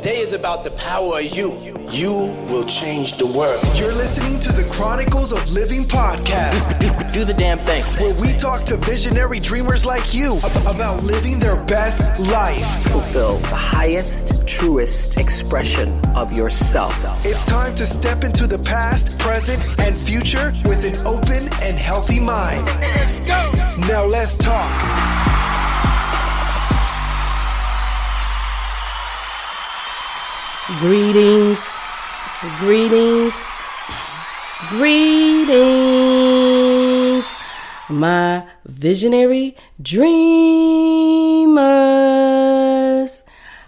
Today is about the power of you. You will change the world. You're listening to the Chronicles of Living podcast. Do the damn thing. Where we talk to visionary dreamers like you about living their best life. Fulfill the highest, truest expression of yourself. It's time to step into the past, present, and future with an open and healthy mind. Let's go. Now let's talk. Greetings, my visionary dreamers.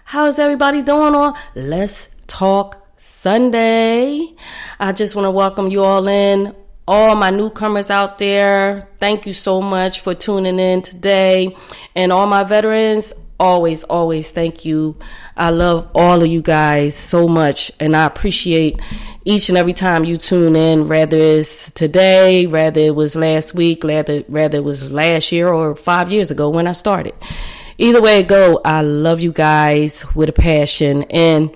How's everybody doing on Let's Talk Sunday? I just want to welcome you all in, all my newcomers out there. Thank you so much for tuning in today. And all my veterans, always thank you. I love all of you guys so much, and I appreciate each and every time you tune in, whether it's today, whether it was last week, whether it was last year or 5 years ago when I started. Either way it go, I love you guys with a passion. And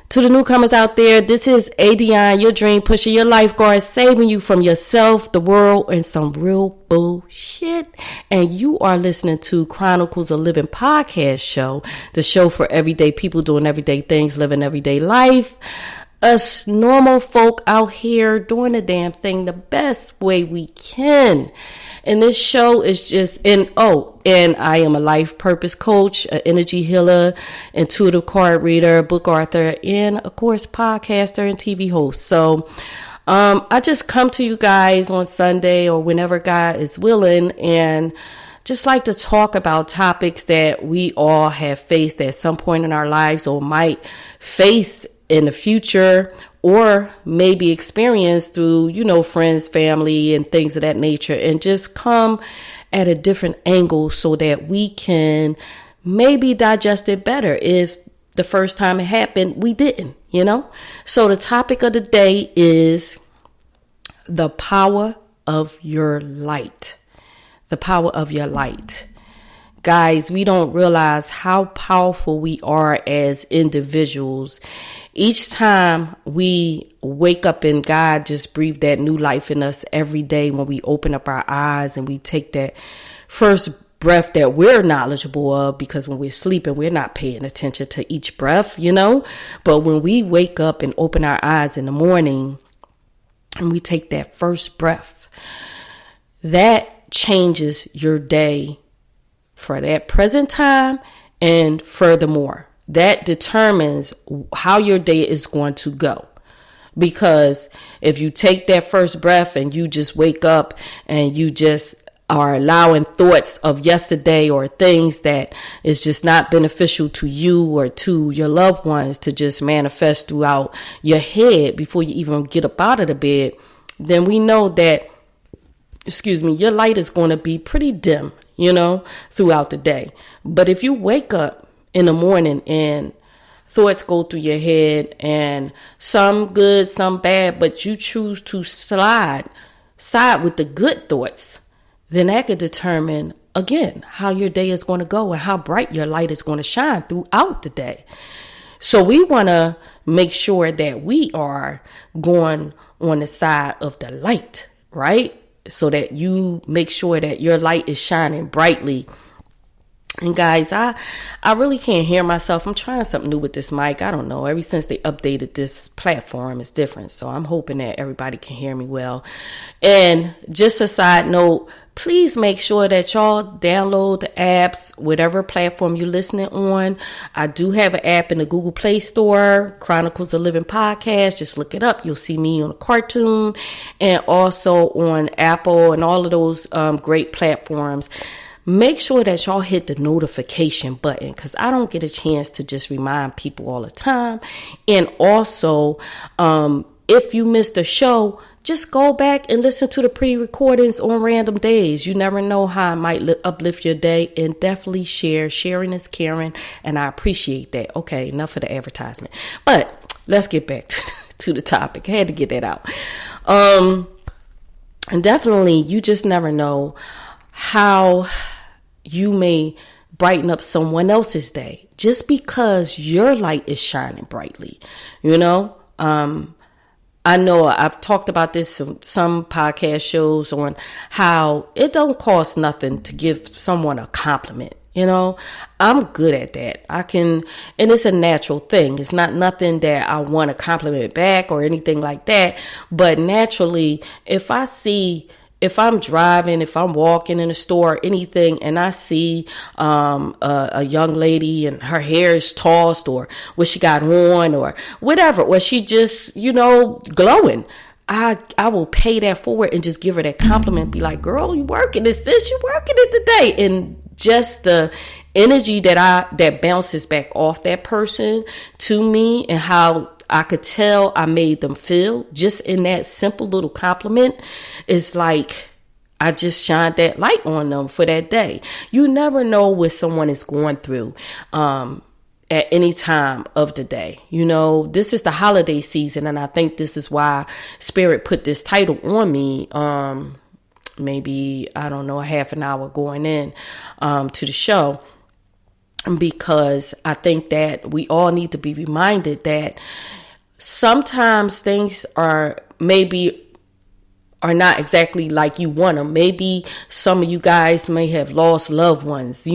to the newcomers out there, this is ADionne, your dream pusher, your lifeguard, saving you from yourself, the world, and some real bullshit. And you are listening to Chronicles of Livin podcast show, the show for everyday people doing everyday things, living everyday life. Us normal folk out here doing the damn thing the best way we can. And this show is just, and I am a life purpose coach, an energy healer, intuitive card reader, book author, and of course, podcaster and TV host. So, I just come to you guys on Sunday or whenever God is willing and just like to talk about topics that we all have faced at some point in our lives or might face in the future, or maybe experience through, friends, family, and things of that nature, and just come at a different angle so that we can maybe digest it better. If the first time it happened, we didn't, So the topic of the day is the power of your light. The power of your light. Guys, we don't realize how powerful we are as individuals. Each time we wake up and God just breathed that new life in us every day when we open up our eyes and we take that first breath that we're knowledgeable of, because when we're sleeping, we're not paying attention to each breath, But when we wake up and open our eyes in the morning and we take that first breath, that changes your day for that present time, and furthermore, that determines how your day is going to go. Because if you take that first breath and you just wake up and you just are allowing thoughts of yesterday or things that is just not beneficial to you or to your loved ones to just manifest throughout your head before you even get up out of the bed, then we know that, your light is going to be pretty dim, throughout the day. But if you wake up in the morning and thoughts go through your head, and some good, some bad, but you choose to side with the good thoughts, then that could determine, again, how your day is going to go and how bright your light is going to shine throughout the day. So we want to make sure that we are going on the side of the light, right? So that you make sure that your light is shining brightly. And guys, I really can't hear myself. I'm trying something new with this mic. I don't know. Ever since they updated this platform, it's different. So I'm hoping that everybody can hear me well. And just a side note, please make sure that y'all download the apps, whatever platform you're listening on. I do have an app in the Google Play Store, Chronicles of Livin podcast. Just look it up. You'll see me on a cartoon, and also on Apple and all of those great platforms. Make sure that y'all hit the notification button, because I don't get a chance to just remind people all the time. And also, if you missed a show, just go back and listen to the pre-recordings on random days. You never know how I might uplift your day. And definitely share. Sharing is caring, and I appreciate that. Okay, enough of the advertisement. But let's get back to the topic. I had to get that out. And definitely, you just never know how you may brighten up someone else's day just because your light is shining brightly. You know, I know I've talked about this in some podcast shows on how it don't cost nothing to give someone a compliment. You know, I'm good at that. I can, and it's a natural thing. It's not nothing that I want to compliment back or anything like that. But naturally, if I'm driving, if I'm walking in a store or anything, and I see a young lady and her hair is tossed or what she got on or whatever, or she just, glowing, I will pay that forward and just give her that compliment. Be like, girl, you working this, you working it today. And just the energy that bounces back off that person to me and how I could tell I made them feel just in that simple little compliment is like I just shined that light on them for that day. You never know what someone is going through at any time of the day. This is the holiday season, and I think this is why Spirit put this title on me. Maybe, I don't know, a half an hour going in to the show, because I think that we all need to be reminded that sometimes things are not exactly like you want them. Maybe some of you guys may have lost loved ones,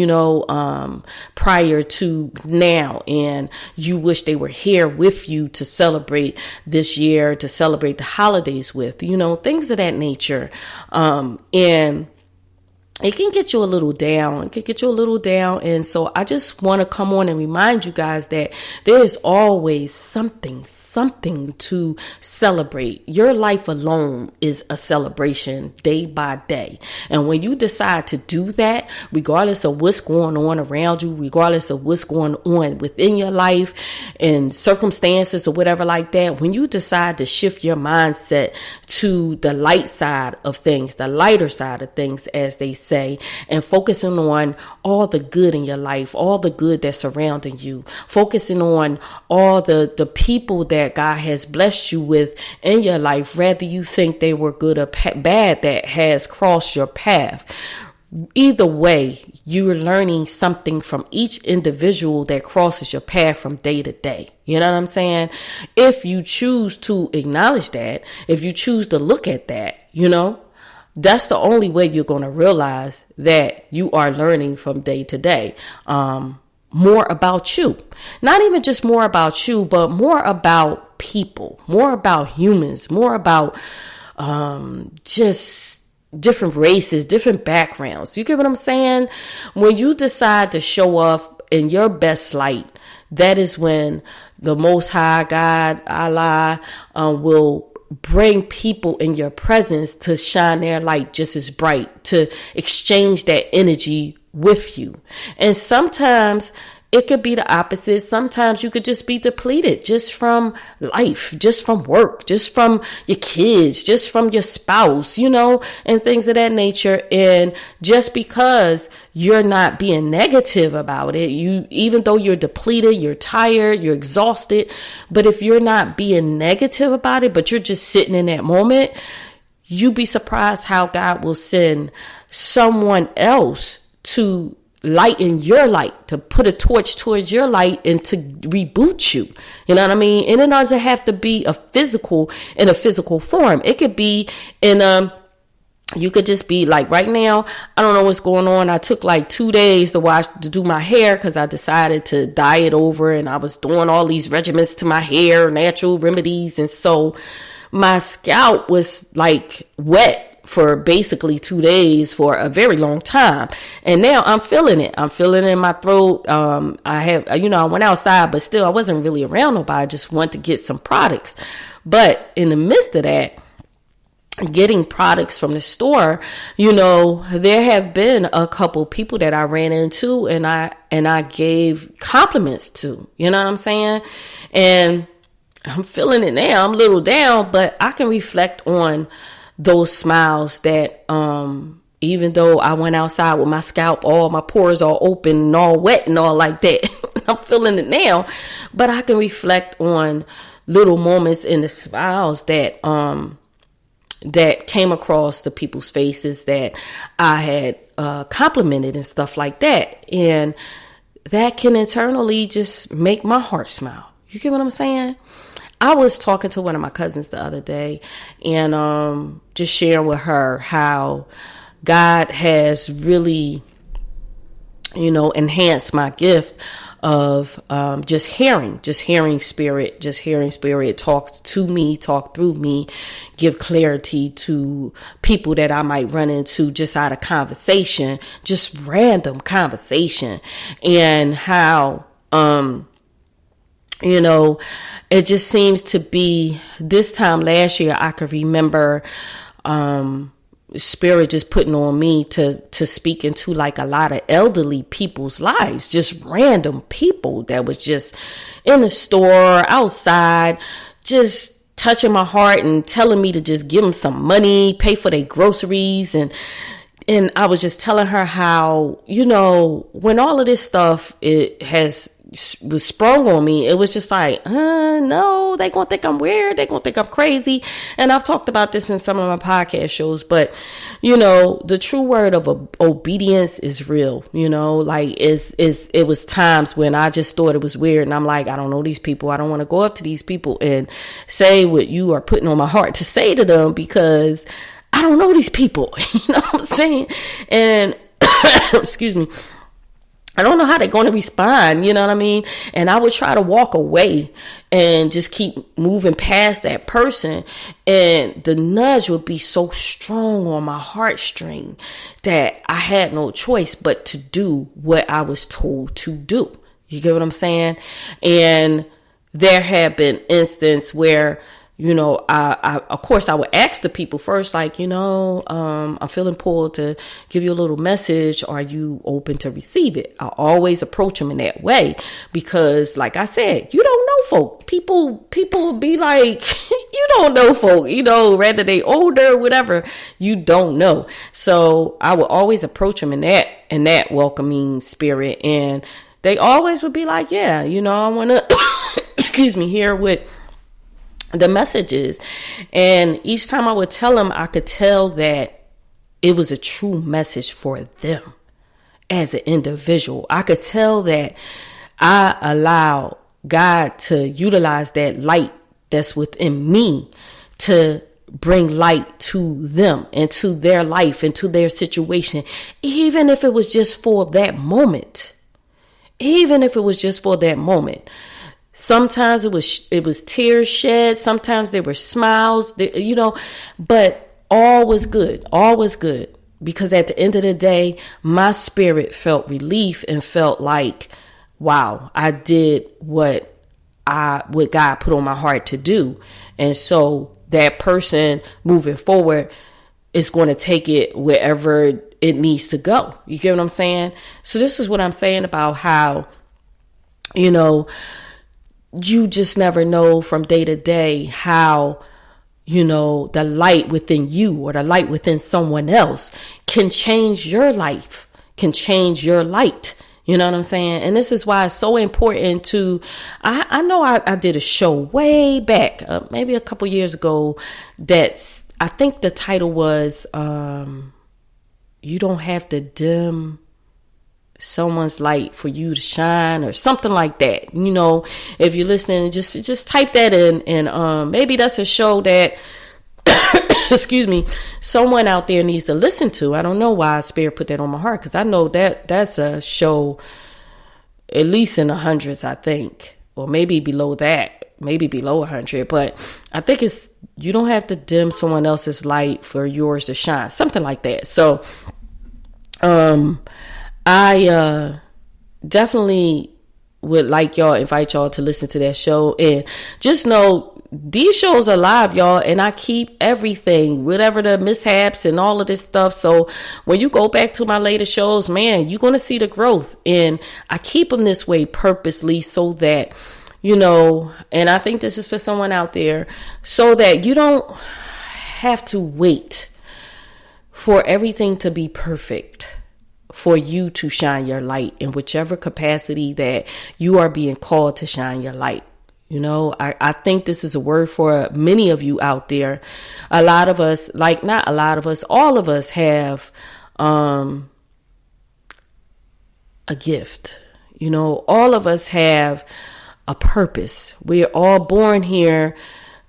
prior to now, and you wish they were here with you to celebrate this year, to celebrate the holidays with, things of that nature. And it can get you a little down. And so I just want to come on and remind you guys that there is always something to celebrate. Your life alone is a celebration day by day. And when you decide to do that, regardless of what's going on around you, regardless of what's going on within your life and circumstances or whatever like that, when you decide to shift your mindset to the light side of things, the lighter side of things, as they say, and focusing on all the good in your life, all the good that's surrounding you, focusing on all the people that God has blessed you with in your life, whether you think they were good or bad, that has crossed your path. Either way, you're learning something from each individual that crosses your path from day to day. You know what I'm saying? If you choose to acknowledge that, if you choose to look at that, that's the only way you're going to realize that you are learning from day to day. More about you. Not even just more about you, but more about people, more about humans, more about just different races, different backgrounds. You get what I'm saying? When you decide to show up in your best light, that is when the Most High God, Allah, will bring people in your presence to shine their light just as bright, to exchange that energy with you. And sometimes it could be the opposite. Sometimes you could just be depleted just from life, just from work, just from your kids, just from your spouse, and things of that nature. And just because you're not being negative about it, even though you're depleted, you're tired, you're exhausted, but if you're not being negative about it, but you're just sitting in that moment, you'd be surprised how God will send someone else to lighten your light, to put a torch towards your light and to reboot you. You know what I mean? And it doesn't have to be in a physical form. It could be you could just be like right now, I don't know what's going on. I took like 2 days to do my hair because I decided to dye it over, and I was doing all these regimens to my hair, natural remedies. And so my scalp was like wet for basically 2 days for a very long time. And now I'm feeling it. I'm feeling it in my throat. I went outside, but still I wasn't really around nobody. I just wanted to get some products. But in the midst of that, getting products from the store, there have been a couple people that I ran into and I gave compliments to, you know what I'm saying? And I'm feeling it now. I'm a little down, but I can reflect on those smiles that, even though I went outside with my scalp, all my pores all open and all wet and all like that, I'm feeling it now, but I can reflect on little moments in the smiles that came across the people's faces that I had complimented and stuff like that. And that can internally just make my heart smile. You get what I'm saying? I was talking to one of my cousins the other day and just sharing with her how God has really, enhanced my gift of just hearing spirit talk to me, talk through me, give clarity to people that I might run into just out of conversation, just random conversation, and how it just seems to be this time last year I could remember Spirit just putting on me to speak into like a lot of elderly people's lives, just random people that was just in the store, outside, just touching my heart and telling me to just give them some money, pay for their groceries. And I was just telling her how, when all of this stuff was sprung on me, it was just like, no, they gonna think I'm weird, they gonna think I'm crazy. And I've talked about this in some of my podcast shows, but the true word of obedience is real. Like it was times when I just thought it was weird, and I'm like, I don't know these people, I don't want to go up to these people and say what you are putting on my heart to say to them, because I don't know these people. You know what I'm saying? And excuse me, I don't know how they're going to respond, you know what I mean? And I would try to walk away and just keep moving past that person. And the nudge would be so strong on my heartstring that I had no choice but to do what I was told to do. You get what I'm saying? And there have been instances where, I of course I would ask the people first, like, I'm feeling pulled to give you a little message. Are you open to receive it? I always approach them in that way, because like I said, you don't know folk. People will be like, you don't know folk, whether they older, whatever, you don't know. So I would always approach them in that welcoming spirit. And they always would be like, yeah, I want to, excuse me, hear what the messages. And each time I would tell them, I could tell that it was a true message for them as an individual. I could tell that I allow God to utilize that light that's within me to bring light to them and to their life and to their situation, even if it was just for that moment. Sometimes it was tears shed. Sometimes there were smiles, but all was good. All was good, because at the end of the day, my spirit felt relief and felt like, wow, I did what God put on my heart to do. And so that person moving forward is going to take it wherever it needs to go. You get what I'm saying? So this is what I'm saying about how, you just never know from day to day how, the light within you or the light within someone else can change your life, can change your light. You know what I'm saying? And this is why it's so important to, I know I did a show way back, maybe a couple years ago, that I think the title was, you don't have to dim someone's light for you to shine, or something like that. If you're listening, just type that in, and maybe that's a show that excuse me, someone out there needs to listen to. I don't know why Spirit put that on my heart, because I know that's a show at least in the hundreds, I think, or maybe below that, maybe below 100. But I think it's, you don't have to dim someone else's light for yours to shine, something like that. So I definitely would invite y'all to listen to that show. And just know, these shows are live, y'all, and I keep everything, whatever the mishaps and all of this stuff. So when you go back to my later shows, man, you're going to see the growth. And I keep them this way purposely so that, and I think this is for someone out there, so that you don't have to wait for everything to be perfect for you to shine your light in whichever capacity that you are being called to shine your light. I think this is a word for many of you out there. A lot of us, not a lot of us, all of us have a gift. You know, all of us have a purpose. We're all born here.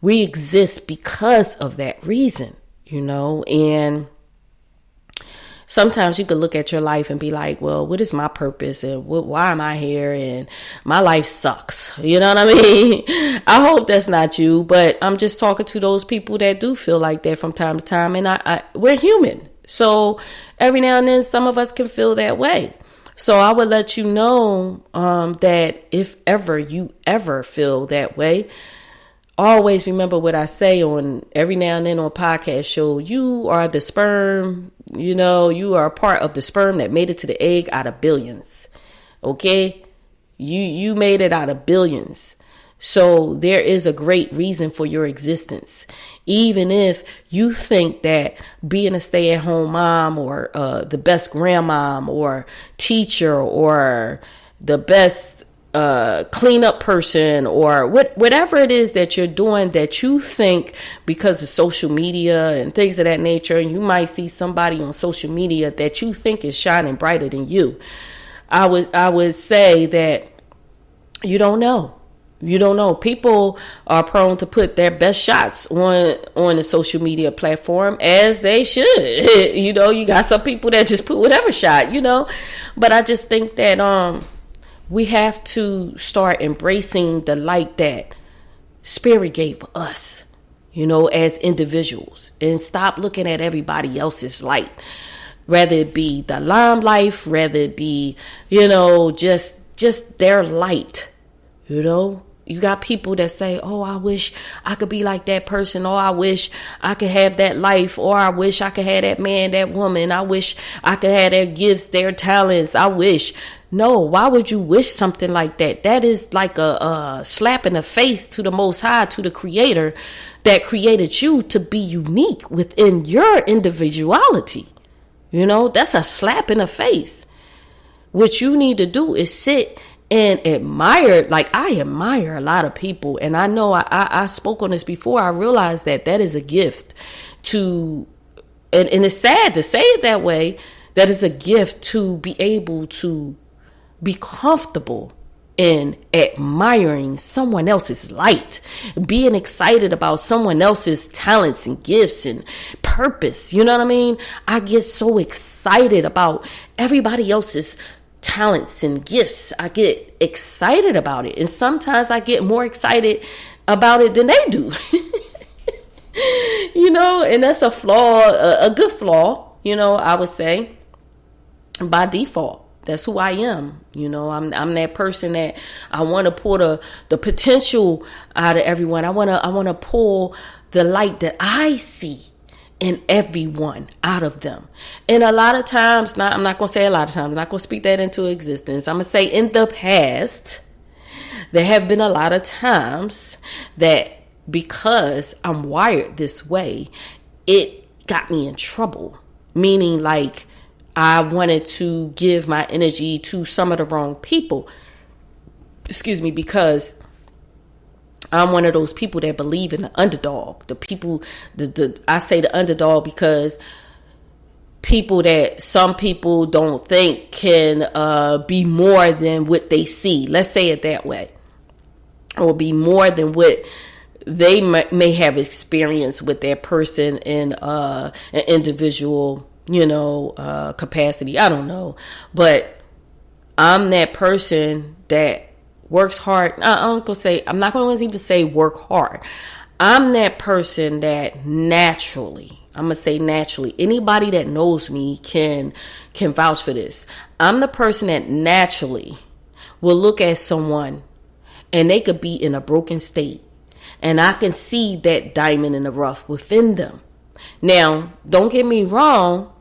We exist because of that reason, you know, and sometimes you could look at your life and be like, well, what is my purpose and why am I here? And my life sucks. You know what I mean? I hope that's not you, but I'm just talking to those people that do feel like that from time to time. And we're human. So every now and then, some of us can feel that way. So I would let you know that if ever you ever feel that way, always remember what I say on every now and then on podcast show. You are the sperm, you know, you are a part of the sperm that made it to the egg out of billions. Okay? You made it out of billions. So there is a great reason for your existence. Even if you think that being a stay-at-home mom or the best grandmom or teacher or the best cleanup person or whatever it is that you're doing that you think because of social media and things of that nature, and you might see somebody on social media that you think is shining brighter than you. I would say that you don't know. You don't know. People are prone to put their best shots on the social media platform, as they should. You know, you got some people that just put whatever shot, you know. But I just think that we have to start embracing the light that Spirit gave us, you know, as individuals, and stop looking at everybody else's light. Rather it be the limelight, rather it be, you know, just their light. You know, you got people that say, oh, I wish I could be like that person. Or I wish I could have that life. Or I wish I could have that man, that woman. I wish I could have their gifts, their talents. I wish. No, why would you wish something like that? That is like a slap in the face to the Most High, to the Creator that created you to be unique within your individuality. You know, that's a slap in the face. What you need to do is sit and admire, like I admire a lot of people. And I know I spoke on this before. I realized that is a gift to, and it's sad to say it that way, that is a gift to be able to be comfortable in admiring someone else's light, being excited about someone else's talents and gifts and purpose. You know what I mean? I get so excited about everybody else's talents and gifts. I get excited about it. And sometimes I get more excited about it than they do. You know, and that's a flaw, a good flaw, you know, I would say, by default. That's who I am. You know, I'm that person that I want to pull the potential out of everyone. I want to pull the light that I see in everyone out of them. And a lot of times, I'm not going to say a lot of times, I'm not going to speak that into existence. I'm going to say in the past, there have been a lot of times that because I'm wired this way, it got me in trouble. Meaning like, I wanted to give my energy to some of the wrong people. Excuse me, because I'm one of those people that believe in the underdog. The people, I say the underdog because people that some people don't think can be more than what they see. Let's say it that way. Or be more than what they may have experienced with their person in an individual, you know, capacity. I don't know. But I'm that person that works hard. I'm not going to even say work hard. I'm that person that naturally, I'm going to say naturally, anybody that knows me can vouch for this. I'm the person that naturally will look at someone and they could be in a broken state. And I can see that diamond in the rough within them. Now, don't get me wrong.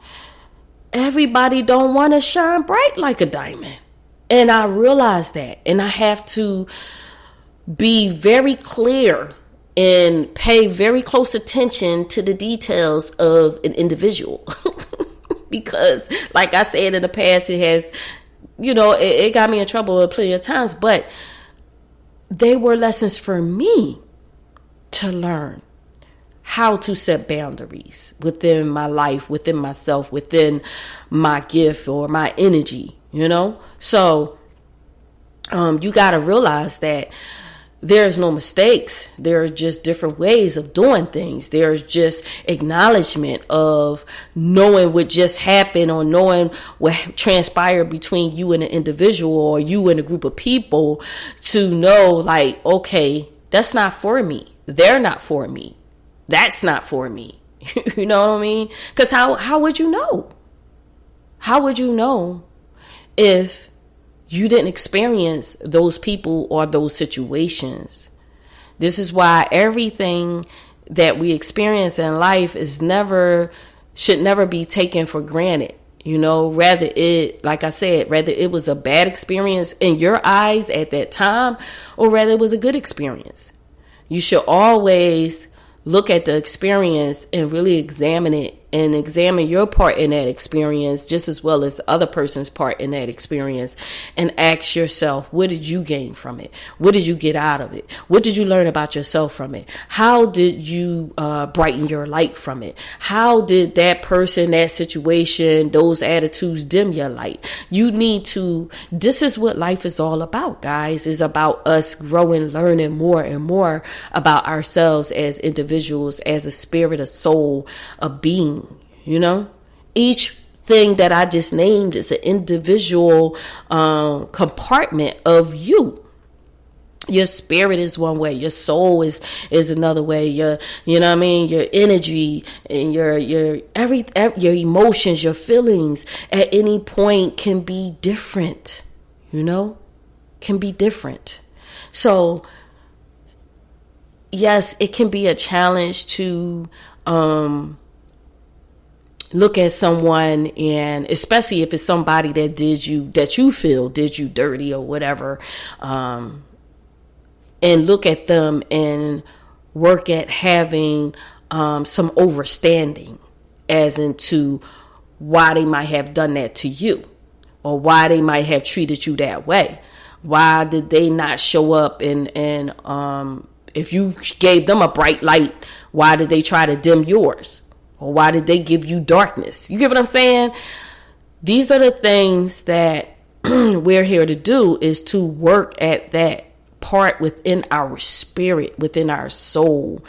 Everybody don't want to shine bright like a diamond. And I realize that. And I have to be very clear and pay very close attention to the details of an individual. Because, like I said in the past, it has, you know, it got me in trouble plenty of times. But they were lessons for me to learn how to set boundaries within my life, within myself, within my gift or my energy. So you got to realize that there's no mistakes. There are just different ways of doing things. There's just acknowledgement of knowing what just happened or knowing what transpired between you and an individual or you and a group of people to know, like, okay, that's not for me. They're not for me. That's not for me. You know what I mean? Because how would you know? How would you know if you didn't experience those people or those situations? This is why everything that we experience in life should never be taken for granted. Rather it was a bad experience in your eyes at that time, or rather it was a good experience. You should always look at the experience and really examine it and examine your part in that experience just as well as the other person's part in that experience, and ask yourself, what did you gain from it? What did you get out of it? What did you learn about yourself from it? How did you brighten your light from it? How did that person, that situation, those attitudes dim your light? This is what life is all about, guys. It's about us growing, learning more and more about ourselves as individuals, as a spirit, a soul, a being. Each thing that I just named is an individual compartment of you. Your spirit is one way, your soul is another way. Your energy and your emotions, your feelings at any point can be different. Can be different. So yes, it can be a challenge to look at someone, and especially if it's somebody that you feel did you dirty or whatever, and look at them and work at having some overstanding as into why they might have done that to you, or why they might have treated you that way. Why did they not show up and if you gave them a bright light, why did they try to dim yours? Or why did they give you darkness? You get what I'm saying? These are the things that we're here to do, is to work at that part within our spirit, within our soul,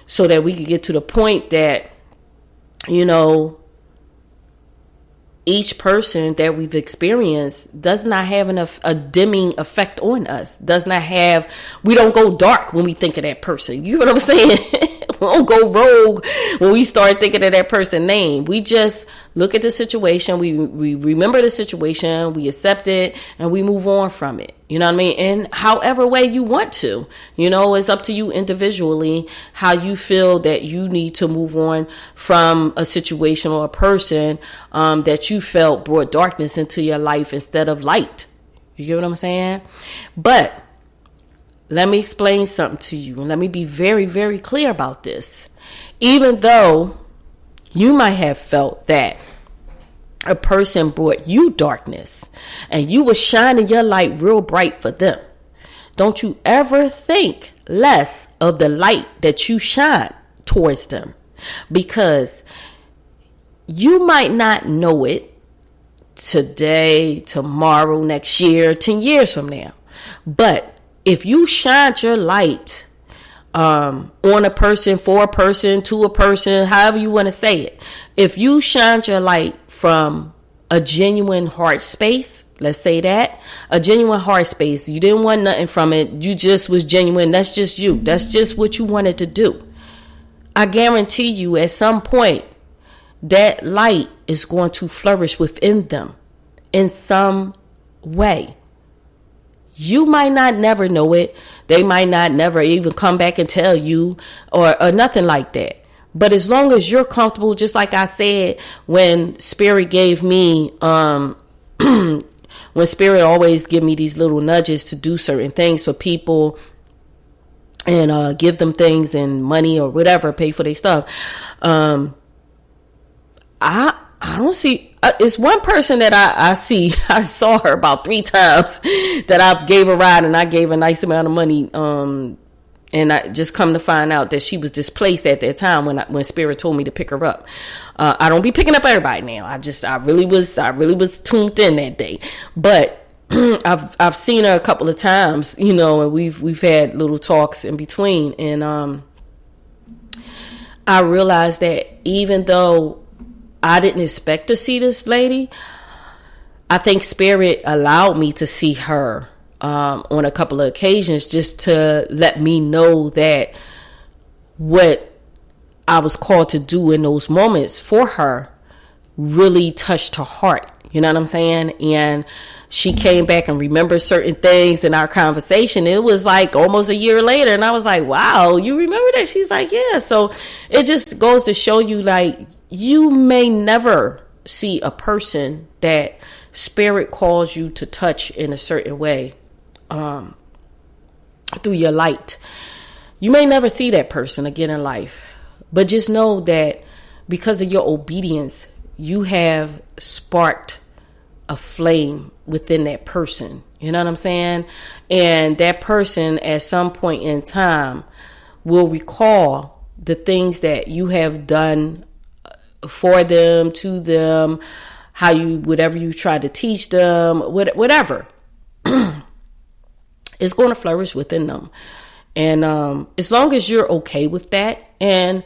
so that we can get to the point that, each person that we've experienced does not have a dimming effect on us. We don't go dark when we think of that person. You know what I'm saying? We don't go rogue when we start thinking of that person's name. We just look at the situation. We remember the situation. We accept it and we move on from it. You know what I mean? And however way you want to, it's up to you individually how you feel that you need to move on from a situation or a person that you felt brought darkness into your life instead of light. You get what I'm saying? But let me explain something to you, and let me be very, very clear about this. Even though you might have felt that a person brought you darkness and you were shining your light real bright for them, don't you ever think less of the light that you shine towards them, because you might not know it today, tomorrow, next year, 10 years from now. But if you shine your light on a person, for a person, to a person, however you want to say it, if you shine your light from a genuine heart space, let's say that, a genuine heart space, you didn't want nothing from it, you just was genuine, that's just you, that's just what you wanted to do, I guarantee you at some point that light is going to flourish within them in some way. You might not never know it. They might not never even come back and tell you or nothing like that. But as long as you're comfortable, just like I said, when Spirit gave me, when Spirit always give me these little nudges to do certain things for people and give them things and money or whatever, pay for their stuff. I don't see. It's one person that I see. I saw her about 3 times that I gave a ride and I gave a nice amount of money And I just come to find out that she was displaced at that time when Spirit told me to pick her up. I don't be picking up everybody now. I really was tuned in that day. But I've seen her a couple of times, you know, and we've had little talks in between. And I realized that even though I didn't expect to see this lady, I think Spirit allowed me to see her on a couple of occasions, just to let me know that what I was called to do in those moments for her really touched her heart. You know what I'm saying? And she came back and remembered certain things in our conversation. It was like almost a year later, and I was like, wow, you remember that? She's like, yeah. So it just goes to show you, like, you may never see a person that Spirit calls you to touch in a certain way through your light. You may never see that person again in life, but just know that because of your obedience, you have sparked a flame within that person. You know what I'm saying? And that person at some point in time will recall the things that you have done for them, to them, whatever you tried to teach them, whatever. It's going to flourish within them. And as long as you're okay with that, and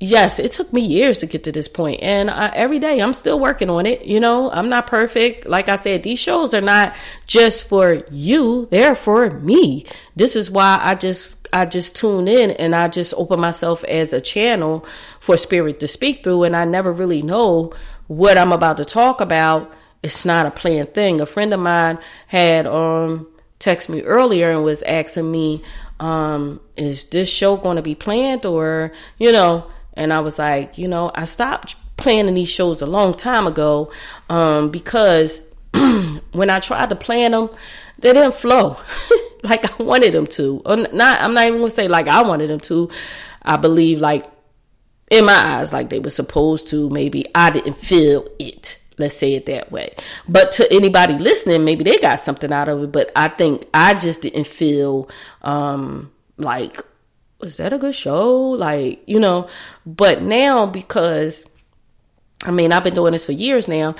yes, it took me years to get to this point, and every day I'm still working on it. You know, I'm not perfect. Like I said, these shows are not just for you, they're for me. This is why I just tune in, and I just open myself as a channel for Spirit to speak through, and I never really know what I'm about to talk about. It's not a planned thing. A friend of mine had text me earlier and was asking me, is this show going to be planned, or, you know, and I was like, you know, I stopped planning these shows a long time ago, because when I tried to plan them, they didn't flow like I wanted them to. Or not, I'm not even going to say like I wanted them to. I believe, like, in my eyes, like they were supposed to. Maybe I didn't feel it. Let's say it that way. But to anybody listening, maybe they got something out of it. But I think I just didn't feel like, was that a good show? Like, you know. But now, because, I mean, I've been doing this for years now,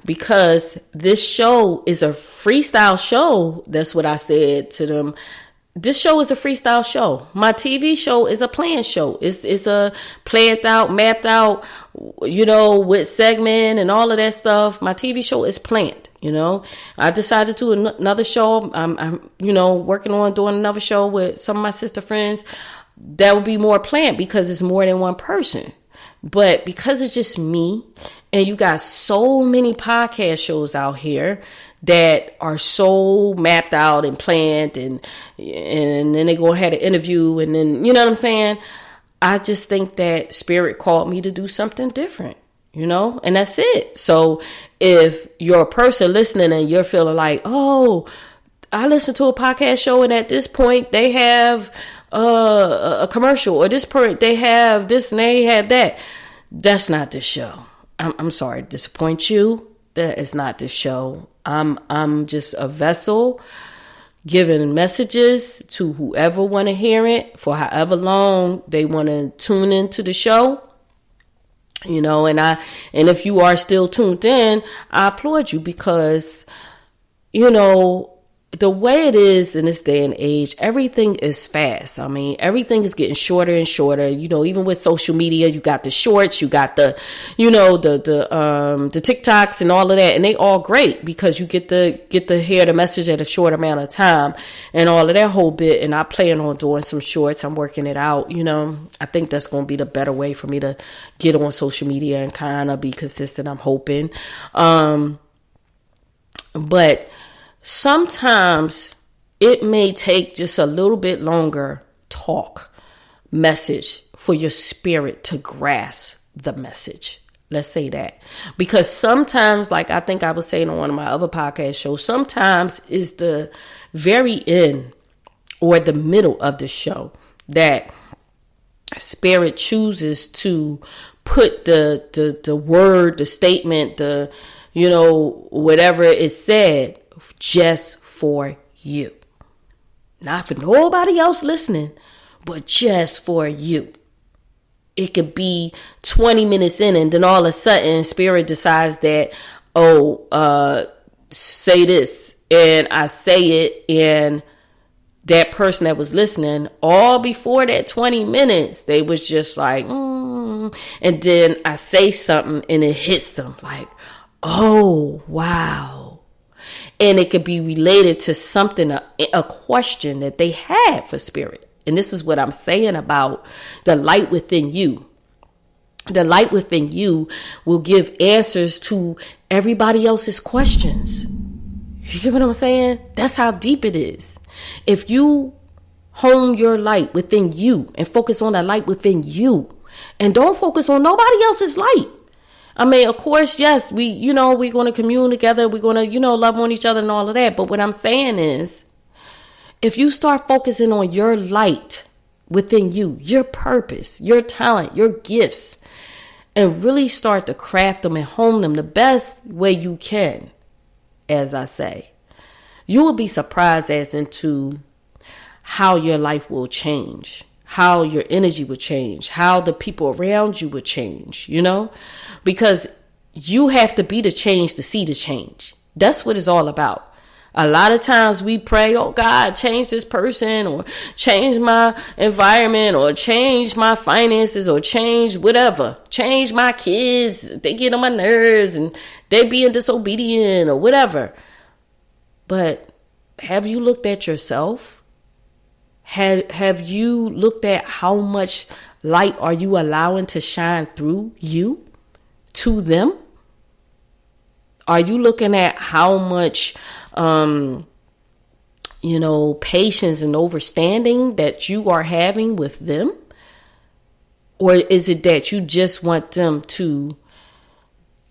because this show is a freestyle show. That's what I said to them. This show is a freestyle show. My TV show is a planned show. It's a planned out, mapped out, you know, with segment and all of that stuff. My TV show is planned, you know. I decided to do another show. I'm you know, working on doing another show with some of my sister friends. That would be more planned because it's more than one person. But because it's just me, and you got so many podcast shows out here that are so mapped out and planned, and then they go ahead and interview, and then, you know what I'm saying? I just think that Spirit called me to do something different, you know, and that's it. So if you're a person listening and you're feeling like, oh, I listened to a podcast show, and at this point they have a commercial, or this point they have this and they have that, that's not this show. I'm sorry to disappoint you. That is not this show. I'm just a vessel giving messages to whoever want to hear it for however long they want to tune into the show. You know, and if you are still tuned in, I applaud you, because, you know, the way it is in this day and age, everything is fast. I mean, everything is getting shorter and shorter. You know, even with social media, you got the shorts, you got the, you know, the TikToks and all of that, and they all great because you get to hear the message at a short amount of time and all of that whole bit. And I plan on doing some shorts. I'm working it out. You know, I think that's going to be the better way for me to get on social media and kind of be consistent, I'm hoping. But sometimes it may take just a little bit longer message for your spirit to grasp the message. Let's say that. Because sometimes, like I think I was saying on one of my other podcast shows, sometimes is the very end or the middle of the show that Spirit chooses to put the word, the statement, the, you know, whatever is said, just for you. Not for nobody else listening, but just for you. It could be 20 minutes in, and then all of a sudden Spirit decides that, say this, and I say it, and that person that was listening, all before that 20 minutes, they was just like, and then I say something and it hits them like, oh, wow. And it could be related to something, a question that they had for Spirit. And this is what I'm saying about the light within you. The light within you will give answers to everybody else's questions. You get what I'm saying? That's how deep it is. If you hone your light within you and focus on the light within you and don't focus on nobody else's light. I mean, of course, yes, we're going to commune together. We're going to, love on each other and all of that. But what I'm saying is, if you start focusing on your light within you, your purpose, your talent, your gifts, and really start to craft them and hone them the best way you can, as I say, you will be surprised as into how your life will change, how your energy will change, how the people around you will change, because you have to be the change to see the change. That's what it's all about. A lot of times we pray, oh God, change this person, or change my environment, or change my finances, or change whatever. Change my kids. They get on my nerves and they being disobedient or whatever. But have you looked at yourself? Have you looked at how much light are you allowing to shine through you to them? Are you looking at how much, patience and understanding that you are having with them? Or is it that you just want them to,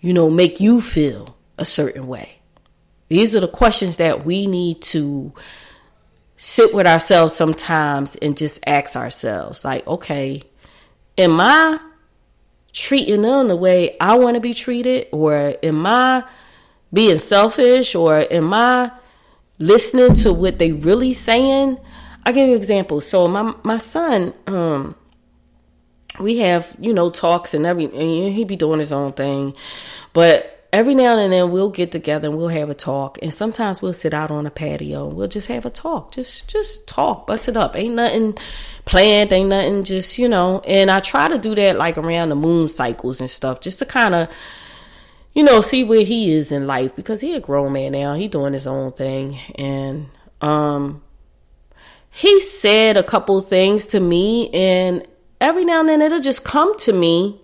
make you feel a certain way? These are the questions that we need to sit with ourselves sometimes and just ask ourselves, like, okay, am I treating them the way I want to be treated? Or am I being selfish? Or am I listening to what they really saying? I'll give you an example. So my son, we have, talks and he be doing his own thing. But every now and then we'll get together and we'll have a talk. And sometimes we'll sit out on a patio and we'll just have a talk. Just talk, bust it up. Ain't nothing planned, ain't nothing, just, And I try to do that like around the moon cycles and stuff, just to kind of, see where he is in life, because he a grown man now. He doing his own thing. And he said a couple things to me, and every now and then it'll just come to me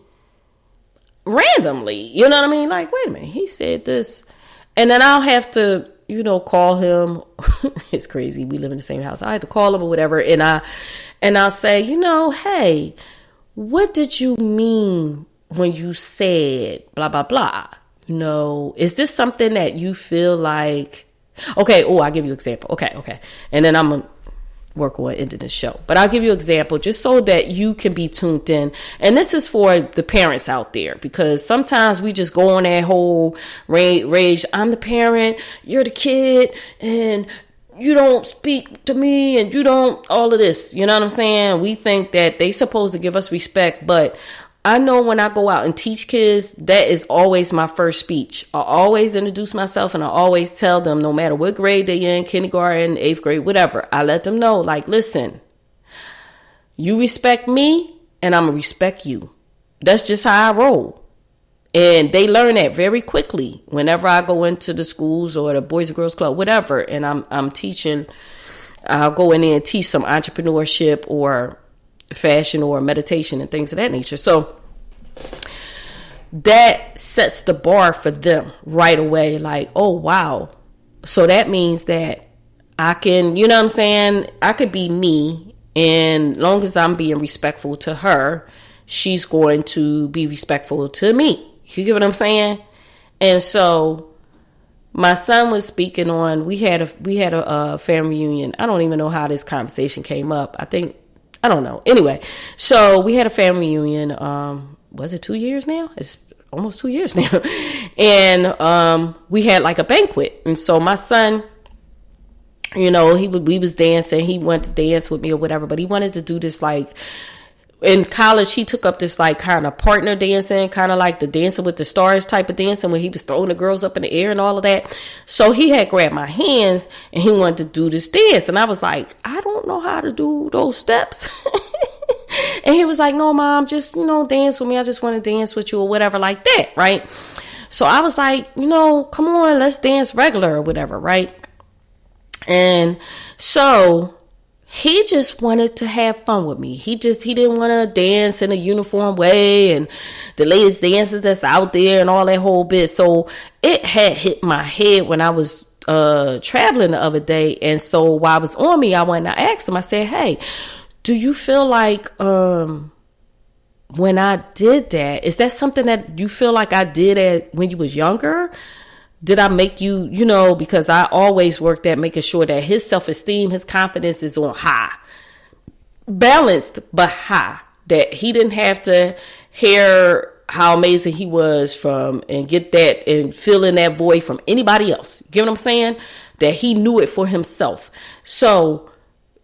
randomly. You know what I mean? Like, wait a minute, he said this. And then I'll have to, call him. It's crazy. We live in the same house. I have to call him or whatever. And I'll say, hey, what did you mean when you said blah, blah, blah? Is this something that you feel like, okay, I'll give you an example. Okay. And then I'm going to work on ending the show. But I'll give you an example just so that you can be tuned in. And this is for the parents out there, because sometimes we just go on that whole rage. I'm the parent, you're the kid, and you don't speak to me, and you don't, all of this. You know what I'm saying? We think that they supposed to give us respect, but I know when I go out and teach kids, that is always my first speech. I always introduce myself, and I always tell them, no matter what grade they're in, kindergarten, 8th grade, whatever, I let them know, like, listen, you respect me and I'm going to respect you. That's just how I roll. And they learn that very quickly whenever I go into the schools or the Boys and Girls Club, whatever, and I'm teaching. I'll go in there and teach some entrepreneurship or fashion or meditation and things of that nature. So that sets the bar for them right away. Like, oh, wow. So that means that I can, you know what I'm saying? I could be me, and long as I'm being respectful to her, she's going to be respectful to me. You get what I'm saying? And so my son was speaking on, we had a family reunion. I don't even know how this conversation came up. I don't know. Anyway, so we had a family reunion. Was it 2 years now? It's almost 2 years now. And we had like a banquet. And so my son we was dancing. He wanted to dance with me or whatever, but he wanted to do this, like, in college, he took up this, like, kind of partner dancing, kind of like the Dancing with the Stars type of dancing, where he was throwing the girls up in the air and all of that. So he had grabbed my hands and he wanted to do this dance. And I was like, I don't know how to do those steps. And he was like, no, Mom, just, dance with me. I just want to dance with you or whatever like that, right? So I was like, come on, let's dance regular or whatever, right? And so he just wanted to have fun with me. He didn't want to dance in a uniform way and the latest dances that's out there and all that whole bit. So it had hit my head when I was traveling the other day. And so while I was on me, I went and I asked him, I said, hey, do you feel like when I did that, is that something that you feel like I did when you was younger? Did I make you, because I always worked at making sure that his self-esteem, his confidence is on high. Balanced, but high. That he didn't have to hear how amazing he was from and get that and fill in that void from anybody else. You get what I'm saying? That he knew it for himself. So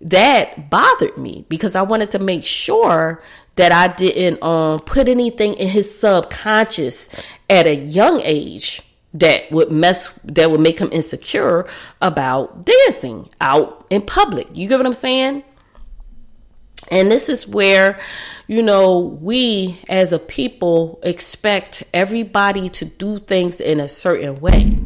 that bothered me because I wanted to make sure that I didn't put anything in his subconscious at a young age that would make him insecure about dancing out in public. You get what I'm saying? And this is where, we as a people expect everybody to do things in a certain way.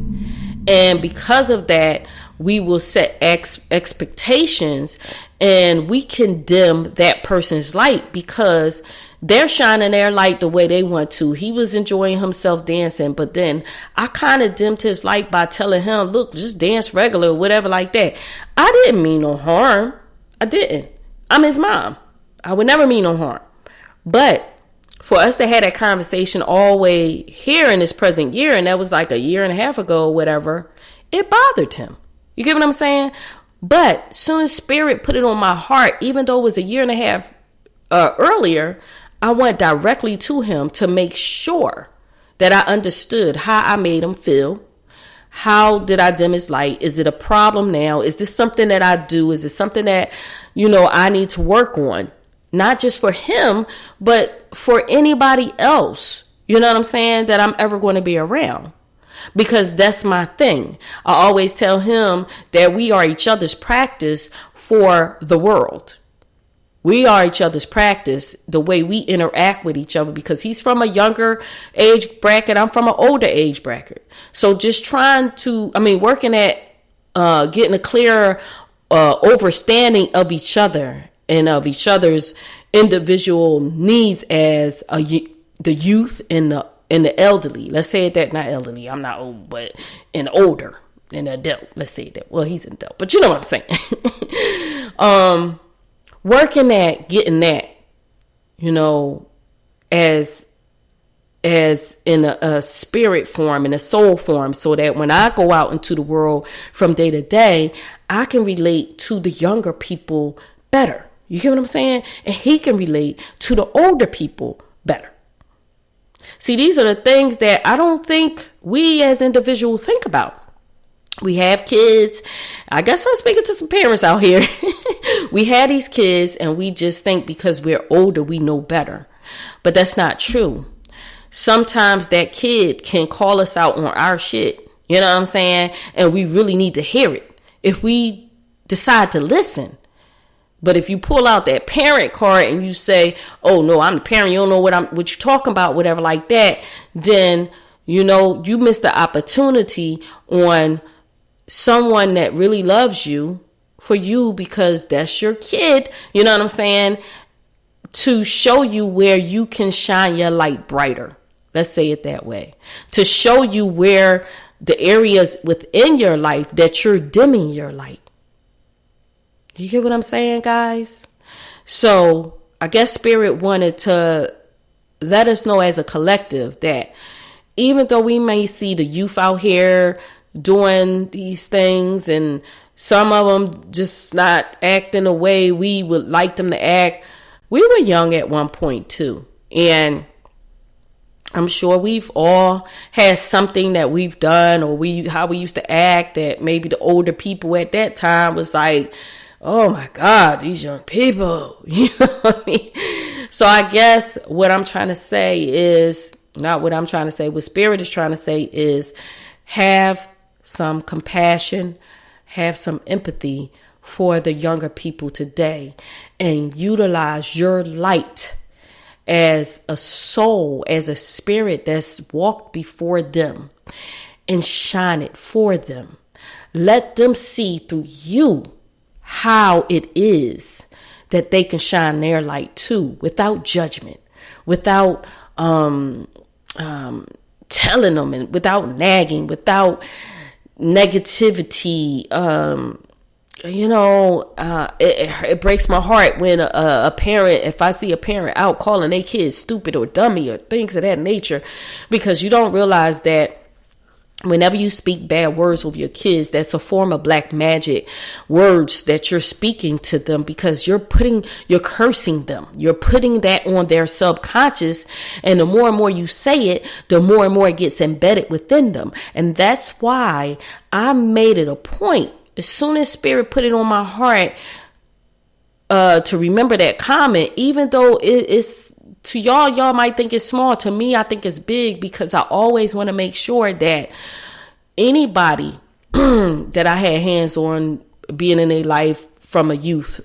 And because of that, we will set expectations and we condemn that person's light because they're shining their light the way they want to. He was enjoying himself dancing, but then I kind of dimmed his light by telling him, look, just dance regular or whatever like that. I didn't mean no harm. I didn't. I'm his mom. I would never mean no harm. But for us to have that conversation all the way here in this present year, and that was like a year and a half ago or whatever, it bothered him. You get what I'm saying? But soon as Spirit put it on my heart, even though it was a year and a half earlier, I went directly to him to make sure that I understood how I made him feel. How did I dim his light? Is it a problem now? Is this something that I do? Is it something that, I need to work on? Not just for him, but for anybody else, you know what I'm saying, that I'm ever going to be around. Because that's my thing. I always tell him that we are each other's practice for the world. We are each other's practice, the way we interact with each other, because he's from a younger age bracket. I'm from an older age bracket. So just working at getting a clearer understanding of each other and of each other's individual needs as the youth and the elderly. Let's say that, not elderly. I'm not old, but an older, an adult. Let's say that. Well, he's an adult, but you know what I'm saying. Working at getting that, as in a spirit form, in a soul form, so that when I go out into the world from day to day, I can relate to the younger people better. You get what I'm saying? And he can relate to the older people better. See, these are the things that I don't think we as individuals think about. We have kids. I guess I'm speaking to some parents out here. We have these kids and we just think because we're older, we know better. But that's not true. Sometimes that kid can call us out on our shit. You know what I'm saying? And we really need to hear it if we decide to listen. But if you pull out that parent card and you say, oh, no, I'm the parent, you don't know what you're talking about, whatever like that, then, you miss the opportunity on someone that really loves you for you because that's your kid, you know what I'm saying, to show you where you can shine your light brighter. Let's say it that way. To show you where the areas within your life that you're dimming your light. You get what I'm saying, guys? So I guess Spirit wanted to let us know as a collective that even though we may see the youth out here doing these things and some of them just not acting the way we would like them to act, we were young at one point too. And I'm sure we've all had something that we've done, or how we used to act, that maybe the older people at that time was like, oh my God, these young people, you know what I mean? So I guess what I'm trying to say is, not what I'm trying to say, what Spirit is trying to say is, have some compassion, have some empathy for the younger people today, and utilize your light as a soul, as a spirit that's walked before them, and shine it for them. Let them see through you how it is that they can shine their light too, without judgment, without telling them, and without nagging, without negativity. It breaks my heart when a parent, if I see a parent out calling their kids stupid or dummy or things of that nature, because you don't realize that whenever you speak bad words over your kids, that's a form of black magic words that you're speaking to them, because you're cursing them. You're putting that on their subconscious. And the more and more you say it, the more and more it gets embedded within them. And that's why I made it a point, as soon as Spirit put it on my heart, to remember that comment, even though it's to y'all might think it's small. To me, I think it's big, because I always want to make sure that anybody that I had hands on being in their life from a youth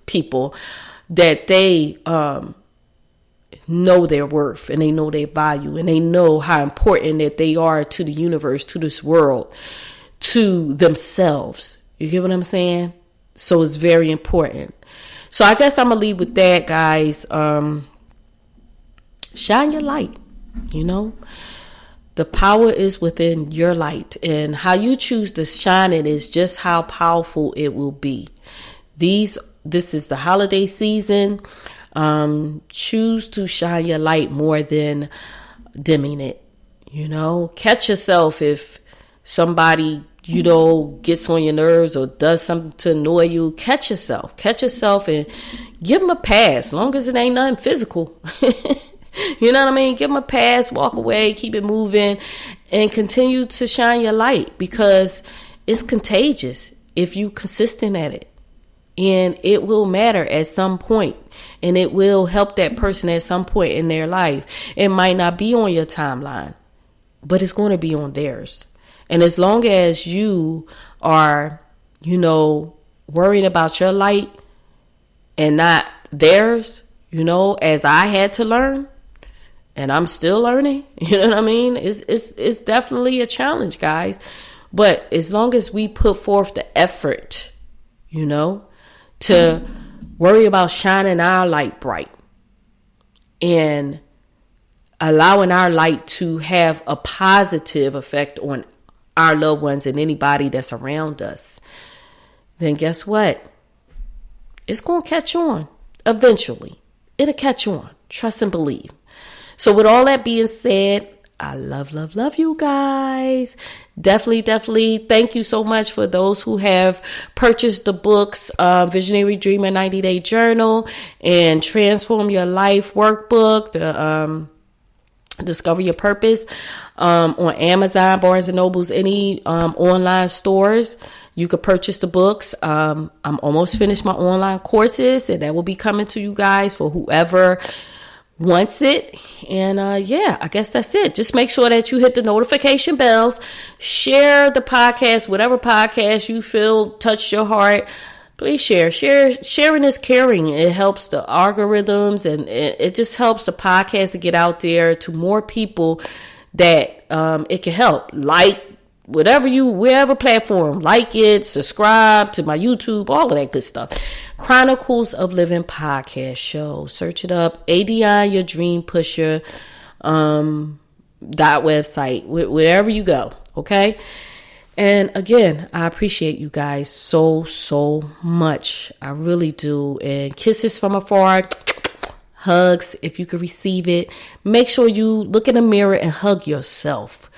people, that they know their worth, and they know their value, and they know how important that they are to the universe, to this world, to themselves. You get what I'm saying? So it's very important. So I guess I'm gonna leave with that, guys. Shine your light. The power is within your light, and how you choose to shine it is just how powerful it will be. This is the holiday season. Choose to shine your light more than dimming it. Catch yourself if somebody gets on your nerves or does something to annoy you. Catch yourself and give them a pass, as long as it ain't nothing physical. You know what I mean? Give them a pass, walk away, keep it moving, and continue to shine your light, because it's contagious if you consistent at it. And it will matter at some point, and it will help that person at some point in their life. It might not be on your timeline, but it's going to be on theirs. And as long as you are, worrying about your light and not theirs, as I had to learn, and I'm still learning, you know what I mean? It's definitely a challenge, guys. But as long as we put forth the effort, to worry about shining our light bright and allowing our light to have a positive effect on our loved ones and anybody that's around us, then guess what? It's going to catch on eventually. It'll catch on. Trust and believe. So with all that being said, I love you guys. Definitely. Thank you so much for those who have purchased the books, Visionary Dreamer 90-Day Journal and Transform Your Life Workbook, the Discover Your Purpose, on Amazon, Barnes & Nobles, any online stores. You could purchase the books. I'm almost finished my online courses, and that will be coming to you guys for whoever wants it. And I guess that's it. Just make sure that you hit the notification bells, share the podcast, whatever podcast you feel touched your heart. Please share. Sharing is caring. It helps the algorithms, and it just helps the podcast to get out there to more people that it can help. Like wherever platform, like it, subscribe to my YouTube, all of that good stuff. Chronicles of Livin podcast show. Search it up. ADionne, your dream pusher, .website, wherever you go. Okay. And again, I appreciate you guys so much. I really do. And kisses from afar, hugs if you can receive it. Make sure you look in the mirror and hug yourself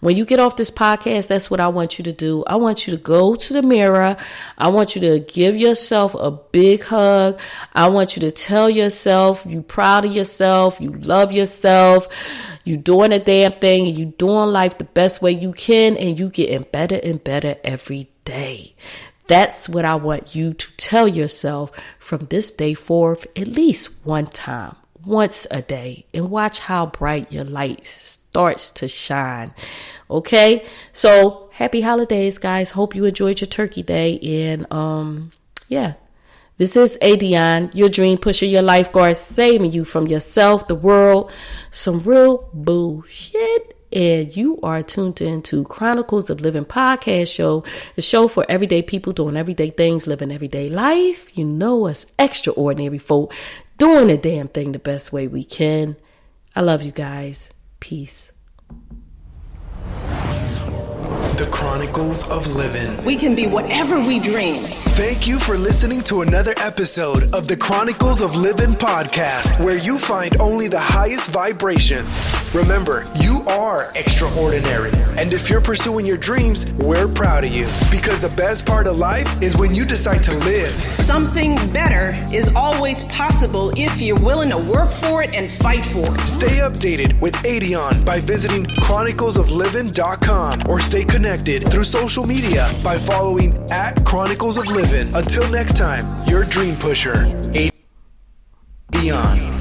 when you get off this podcast, that's what I want you to do. I want you to go to the mirror. I want you to give yourself a big hug. I want you to tell yourself you proud of yourself, you love yourself, you doing a damn thing, and you doing life the best way you can, and you getting better and better every day. That's what I want you to tell yourself from this day forth, at least one time, once a day, and watch how bright your light starts to shine. Okay? So happy holidays, guys. Hope you enjoyed your turkey day. And yeah, this is ADionne, your dream pusher, your lifeguard, saving you from yourself, the world, some real bullshit. And you are tuned into Chronicles of Livin podcast show, the show for everyday people doing everyday things, living everyday life. You know us extraordinary folk doing the damn thing the best way we can. I love you guys. Peace. The Chronicles of Livin. We can be whatever we dream. Thank you for listening to another episode of the Chronicles of Livin podcast, where you find only the highest vibrations. Remember, you are extraordinary. And if you're pursuing your dreams, we're proud of you. Because the best part of life is when you decide to live. Something better is always possible if you're willing to work for it and fight for it. Stay updated with ADionne by visiting chroniclesoflivin.com or stay connected through social media by following @Chronicles of Livin. Until next time, your dream pusher, ADionne.